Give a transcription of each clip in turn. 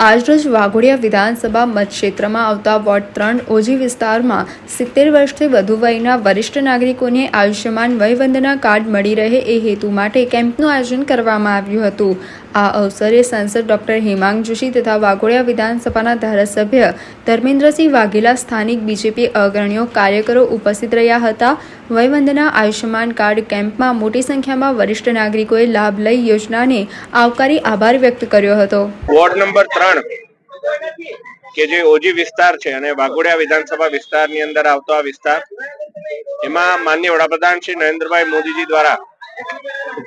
આજરોજ વાઘોડિયા વિધાનસભા મતક્ષેત્રમાં આવતા વોર્ડ 3 ઓજી વિસ્તારમાં 70 વર્ષથી વધુ વયના વરિષ્ઠ નાગરિકોને આયુષ્યમાન વયવંદના કાર્ડ મળી રહે એ હેતુ માટે કેમ્પનું આયોજન કરવામાં આવ્યું હતું। આ અવસરે સાંસદ ડોક્ટર હેમાંગ જોશી તથા વાઘોડિયા વિધાનસભાના ધારાસભ્ય ધર્મેન્દ્રસિંહ વાઘેલા, સ્થાનિક બીજેપી અગ્રણીઓ, કાર્યકરો ઉપસ્થિત રહ્યા હતા। વયવંદના આયુષ્યમાન કાર્ડ કેમ્પમાં મોટી સંખ્યામાં વરિષ્ઠ નાગરિકોએ લાભ લઈ યોજનાને આવકારી આભાર વ્યક્ત કર્યો હતો। વોર્ડ નંબર 3 કે જે ઓજી વિસ્તાર છે અને વાઘોડિયા વિધાનસભા વિસ્તારની અંદર આવતો આ વિસ્તાર, એમાં માનનીય વડાપ્રધાન શ્રી નરેન્દ્રભાઈ મોદીજી દ્વારા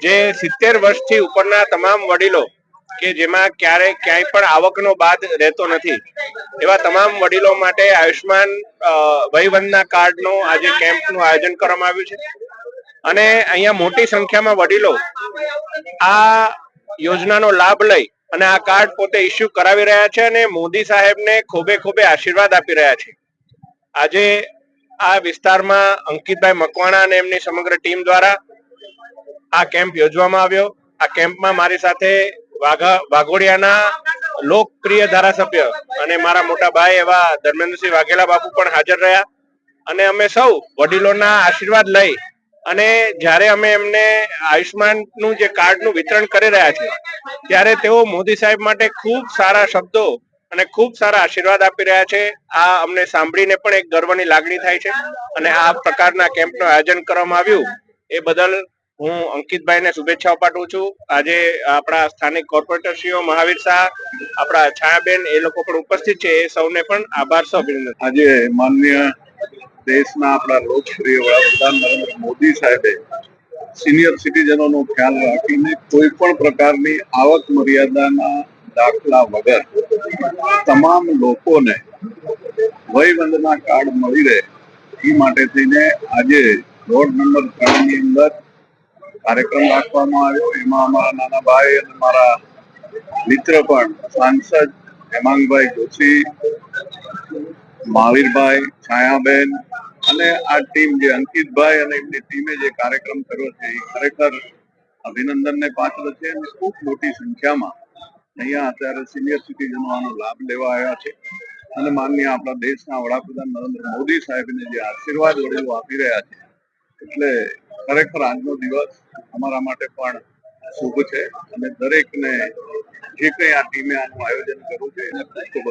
જે 70 વર્ષથી ઉપરના તમામ વડીલો કે જેમાં ક્યાંય પણ આવકનો બાદ રહેતો નથી, એવા તમામ વડીલો માટે આયુષ્માન વયવંદના કાર્ડનો આજે કેમ્પનું આયોજન કરવામાં આવ્યું છે અને અહીંયા મોટી સંખ્યામાં વડીલો આ યોજનાનો લાભ લઈ અને આ કાર્ડ પોતે ઇસ્યુ કરાવી રહ્યા છે અને મોદી સાહેબને ખોબે ખોબે આશીર્વાદ આપી રહ્યા છે। આજે આ વિસ્તારમાં અંકિતભાઈ મકવાણા અને એમની સમગ્ર ટીમ દ્વારા આ કેમ્પ યોજવામાં આવ્યો। આ કેમ્પમાં મારી સાથે વાઘોડિયાના લોકપ્રિય ધારાસભ્ય અને મારા મોટા ભાઈ એવા ધર્મેન્દ્રસિંહ વાઘેલા બાપુ પણ હાજર રહ્યા અને અમે સૌ વડીલોના આશીર્વાદ લઈ અને જ્યારે અમે એમને આયુષ્માનનું જે કાર્ડનું વિતરણ કરી રહ્યા છે ત્યારે તેઓ મોદી સાહેબ માટે ખૂબ સારા શબ્દો અને ખૂબ સારા આશીર્વાદ આપી રહ્યા છે। આ અમને સાંભળીને પણ એક ગર્વની લાગણી થાય છે અને આ પ્રકારના કેમ્પનું આયોજન કરવામાં આવ્યું એ બદલ હું અંકિતભાઈને શુભેચ્છાઓ પાઠવું છું। આજે આપણા સ્થાનિક કોર્પોરેટરશ્રીઓ મહાવીર શાહ, આપણા છાયાબેન, એ લોકો પણ ઉપસ્થિત છે, એ સૌને પણ આભાર સૌ અભિનંદન। આજે માનનીય દેશના આપણા લોકપ્રિય વડાપ્રધાન નરેન્દ્ર મોદી સાહેબે સિનિયર સિટીઝનોનો ખ્યાલ રાખીને કોઈ પણ પ્રકારની આવક મર્યાદાના દાખલા વગર તમામ લોકોને વયવંદના કાર્ડ મળી રહે એ માટે થઈને આજે વોર્ડ નંબર 3 ની અંદર કાર્યક્રમ રાખવામાં આવ્યો। એમાં અમારા નાના ભાઈ અને મારા મિત્ર પણ સાંસદ હેમાંગભાઈ જોશી, મહાવીરભાઈ, છાયાબેન અને આ ટીમ જે અંકિતભાઈ અને એમની ટીમે જે કાર્યક્રમ કર્યો છે એ ખરેખર અભિનંદનને પાત્ર છે અને ખૂબ મોટી સંખ્યામાં અહીંયા અત્યારે સિનિયર સિટીઝનો આનો લાભ લેવા આવ્યા છે અને માનનીય આપણા દેશના વડાપ્રધાન નરેન્દ્ર મોદી સાહેબને જે આશીર્વાદ વડીલો આપી રહ્યા છે એટલે ખરેખર આજનો દિવસ અમારા માટે પણ શુભ છે અને દરેકને જે કંઈ આ ટીમે આનું આયોજન કર્યું છે એને ખૂબ ખૂબ